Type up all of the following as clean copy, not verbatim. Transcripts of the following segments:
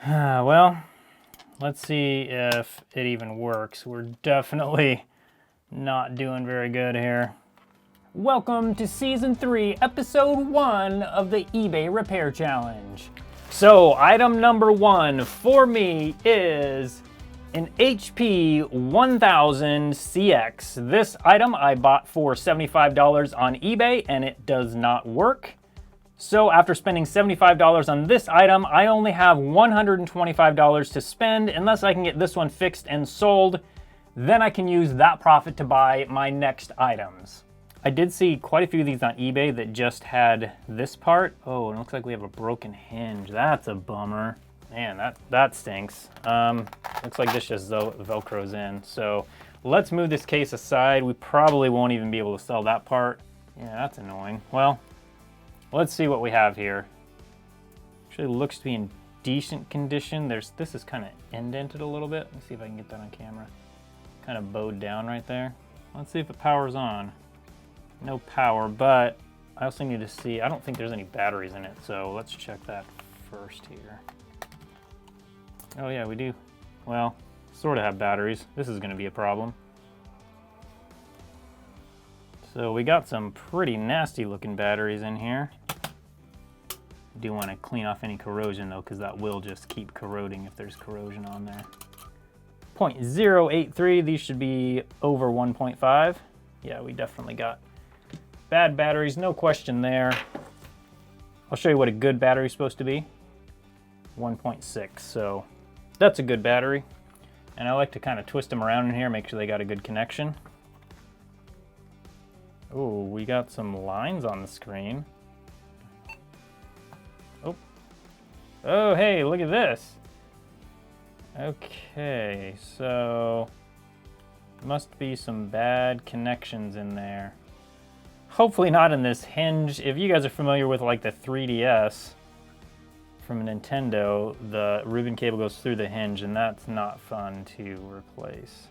Well, let's see if it even works. We're definitely not doing very good here. Welcome to Season 3, Episode 1 of the eBay Repair Challenge. So, item number 1 for me is an HP 1000 CX. This item I bought for $75 on eBay and it does not work. So after spending $75 on this item, I only have $125 to spend unless I can get this one fixed and sold. Then I can use that profit to buy my next items. I did see quite a few of these on eBay that just had this part. Oh, it looks like we have a broken hinge. That's a bummer. Man, that stinks. Looks like this just Velcros in. So let's move this case aside. We probably won't even be able to sell that part. Yeah, that's annoying. Well, let's see what we have here. Actually looks to be in decent condition. This is kind of indented a little bit. Let's see if I can get that on camera. Kind of bowed down right there. Let's see if it powers on. No power, but I also need to see, I don't think there's any batteries in it, so let's check that first here. Oh yeah, we do. Well, sort of have batteries. This is going to be a problem. So we got some pretty nasty looking batteries in here. Do want to clean off any corrosion though, because that will just keep corroding if there's corrosion on there. 0.083, these should be over 1.5. Yeah, we definitely got bad batteries, no question there. I'll show you what a good battery is supposed to be. 1.6, so that's a good battery. And I like to kind of twist them around in here, make sure they got a good connection. Oh, we got some lines on the screen. Oh, hey, look at this. Okay, so must be some bad connections in there. Hopefully not in this hinge. If you guys are familiar with like the 3DS from Nintendo, the ribbon cable goes through the hinge and that's not fun to replace.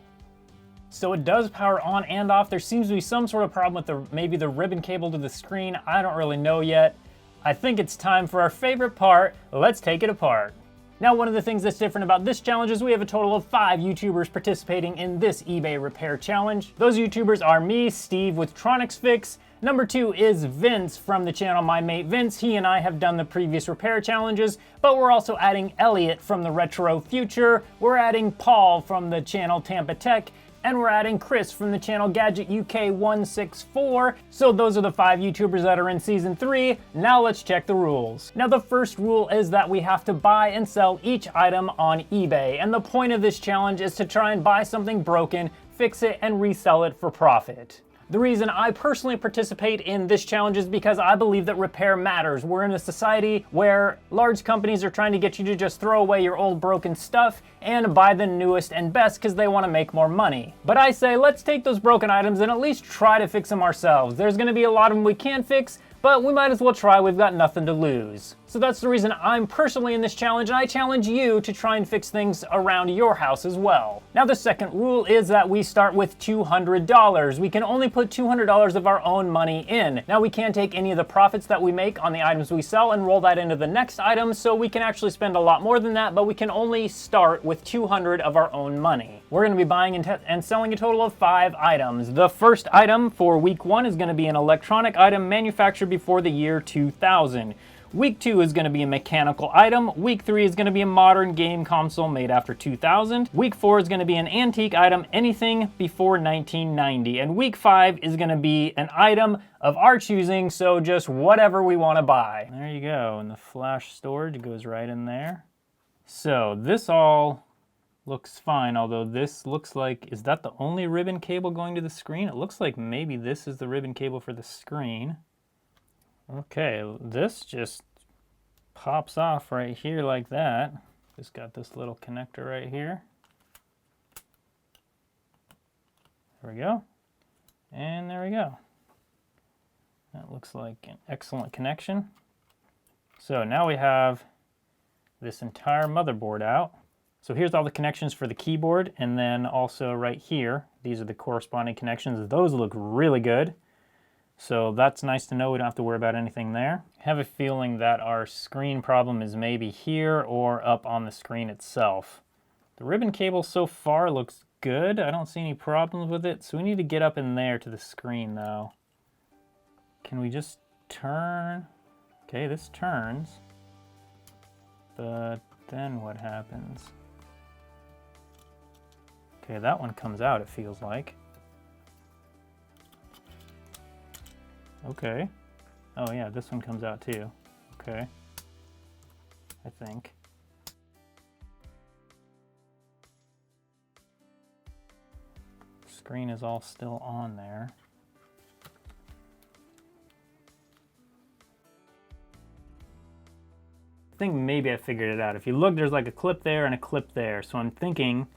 So it does power on and off. There seems to be some sort of problem with maybe the ribbon cable to the screen. I don't really know yet. I think it's time for our favorite part. Let's take it apart. Now, one of the things that's different about this challenge is we have a total of 5 YouTubers participating in this eBay repair challenge. Those YouTubers are me, Steve with TronicsFix. Number 2 is Vince from the channel My Mate Vince. He and I have done the previous repair challenges, but we're also adding Elliot from the Retro Future. We're adding Paul from the channel Tampatec. And we're adding Chris from the channel Gadget UK 164. So those are the 5 YouTubers that are in Season 3. Now let's check the rules. Now the first rule is that we have to buy and sell each item on eBay. And the point of this challenge is to try and buy something broken, fix it, and resell it for profit. The reason I personally participate in this challenge is because I believe that repair matters. We're in a society where large companies are trying to get you to just throw away your old broken stuff and buy the newest and best because they want to make more money. But I say let's take those broken items and at least try to fix them ourselves. There's going to be a lot of them we can't fix, but we might as well try. We've got nothing to lose. So that's the reason I'm personally in this challenge, and I challenge you to try and fix things around your house as well. Now the second rule is that we start with $200. We can only put $200 of our own money in. Now we can't take any of the profits that we make on the items we sell and roll that into the next item, so we can actually spend a lot more than that, but we can only start with $200 of our own money. We're going to be buying and selling a total of 5 items. The first item for week 1 is going to be an electronic item manufactured before the year 2000. Week 2 is going to be a mechanical item. Week 3 is going to be a modern game console made after 2000. Week 4 is going to be an antique item, anything before 1990. And week 5 is going to be an item of our choosing, so just whatever we want to buy. There you go, and the flash storage goes right in there. So this all looks fine, although this looks like, is that the only ribbon cable going to the screen? It looks like maybe this is the ribbon cable for the screen. Okay, this just pops off right here like that. Just got this little connector right here. There we go. And there we go. That looks like an excellent connection. So now we have this entire motherboard out. So here's all the connections for the keyboard, and then also right here, these are the corresponding connections. Those look really good. So that's nice to know. We don't have to worry about anything there. I have a feeling that our screen problem is maybe here or up on the screen itself. The ribbon cable so far looks good. I don't see any problems with it. So we need to get up in there to the screen though. Can we just turn? Okay, this turns. But then what happens? Okay, that one comes out, it feels like. Okay. Oh yeah, this one comes out too. Okay. I think. Screen is all still on there. I think maybe I figured it out. If you look, there's like a clip there and a clip there. So I'm thinking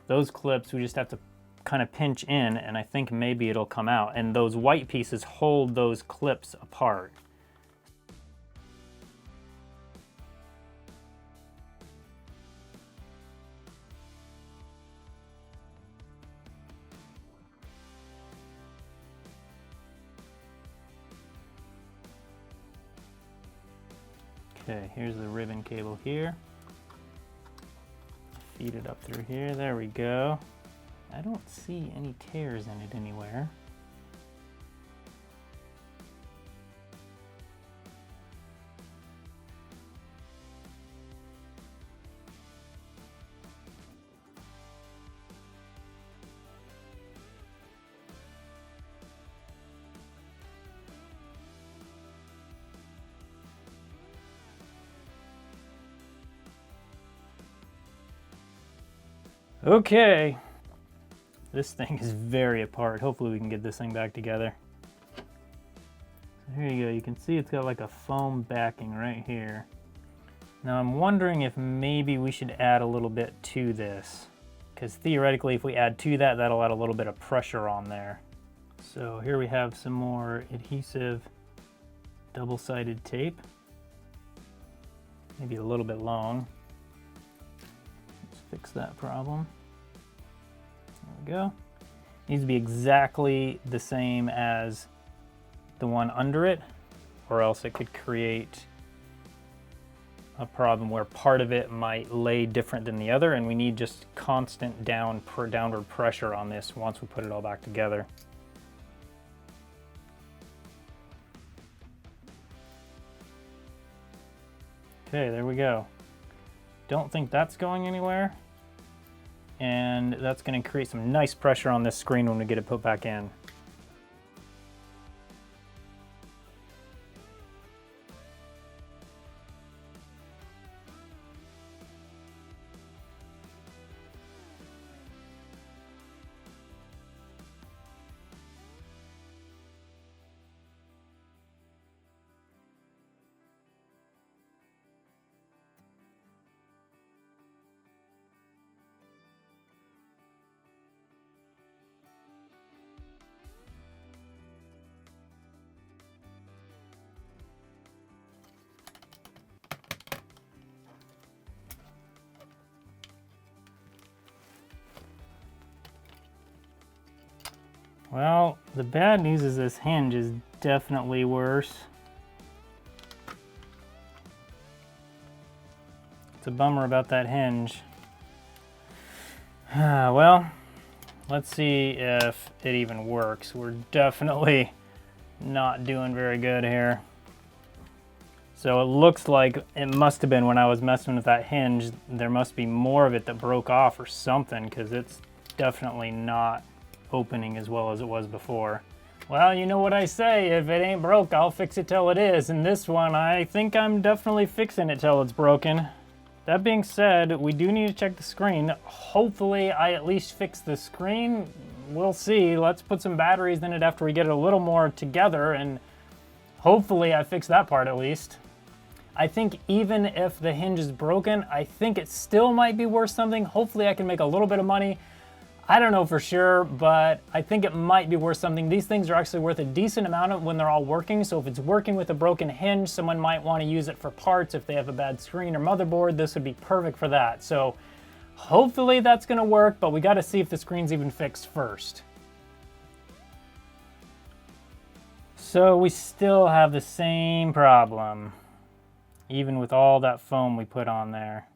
those clips, we just have to kind of pinch in, and I think maybe it'll come out. And those white pieces hold those clips apart. Okay, here's the ribbon cable here. Feed it up through here. There we go. I don't see any tears in it anywhere. Okay, this thing is very apart. Hopefully we can get this thing back together. So here you go, you can see it's got like a foam backing right here. Now I'm wondering if maybe we should add a little bit to this, because theoretically if we add to that, that'll add a little bit of pressure on there. So here we have some more adhesive double-sided tape. Maybe a little bit long. Fix that problem. There we go. Needs to be exactly the same as the one under it, or else it could create a problem where part of it might lay different than the other, and we need just constant downward pressure on this once we put it all back together. Okay, there we go. Don't think that's going anywhere. And that's going to create some nice pressure on this screen when we get it put back in. Well, the bad news is this hinge is definitely worse. It's a bummer about that hinge. Well, let's see if it even works. We're definitely not doing very good here. So it looks like it must have been when I was messing with that hinge, there must be more of it that broke off or something, because it's definitely not opening as well as it was before. Well, you know what I say, if it ain't broke, I'll fix it till it is. And this one, I think I'm definitely fixing it till it's broken. That being said, we do need to check the screen. Hopefully I at least fix the screen. We'll see. Let's put some batteries in it after we get it a little more together, and hopefully I fix that part at least. I think even if the hinge is broken, I think it still might be worth something. Hopefully I can make a little bit of money. I don't know for sure, but I think it might be worth something. These things are actually worth a decent amount when they're all working. So if it's working with a broken hinge, someone might want to use it for parts. If they have a bad screen or motherboard, this would be perfect for that. So hopefully that's going to work, but we got to see if the screen's even fixed first. So we still have the same problem, even with all that foam we put on there.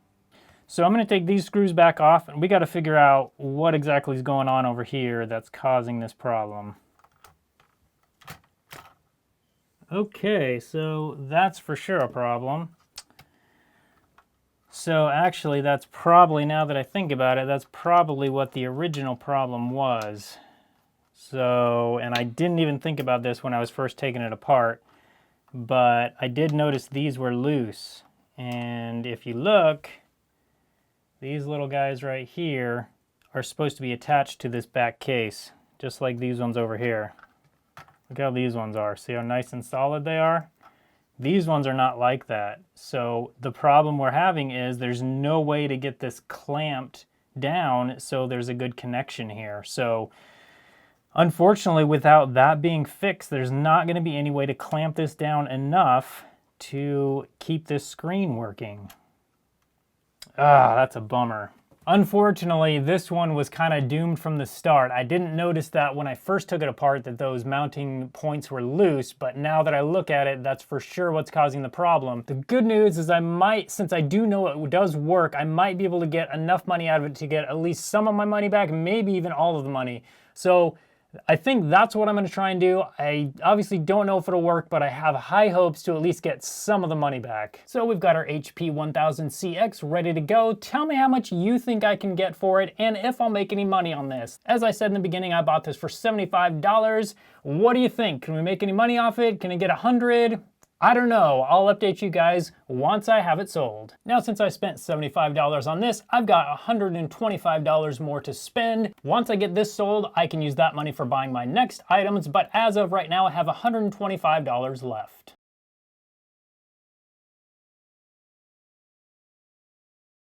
So I'm going to take these screws back off, and we got to figure out what exactly is going on over here that's causing this problem. Okay, so that's for sure a problem. So actually that's probably, now that I think about it, that's probably what the original problem was. So, and I didn't even think about this when I was first taking it apart, but I did notice these were loose. And if you look, these little guys right here are supposed to be attached to this back case, just like these ones over here. Look how these ones are. See how nice and solid they are? These ones are not like that. So the problem we're having is there's no way to get this clamped down so there's a good connection here. So unfortunately, without that being fixed, there's not going to be any way to clamp this down enough to keep this screen working. Ah, that's a bummer. Unfortunately, this one was kind of doomed from the start. I didn't notice that when I first took it apart that those mounting points were loose, but now that I look at it, that's for sure what's causing the problem. The good news is I might, since I do know it does work, I might be able to get enough money out of it to get at least some of my money back, maybe even all of the money. So I think that's what I'm going to try and do. I obviously don't know if it'll work, but I have high hopes to at least get some of the money back. So we've got our HP 1000CX ready to go. Tell me how much you think I can get for it and if I'll make any money on this. As I said in the beginning, I bought this for $75. What do you think? Can we make any money off it? Can I get 100? I don't know. I'll update you guys once I have it sold. Now, since I spent $75 on this, I've got $125 more to spend. Once I get this sold, I can use that money for buying my next items, but as of right now, I have $125 left.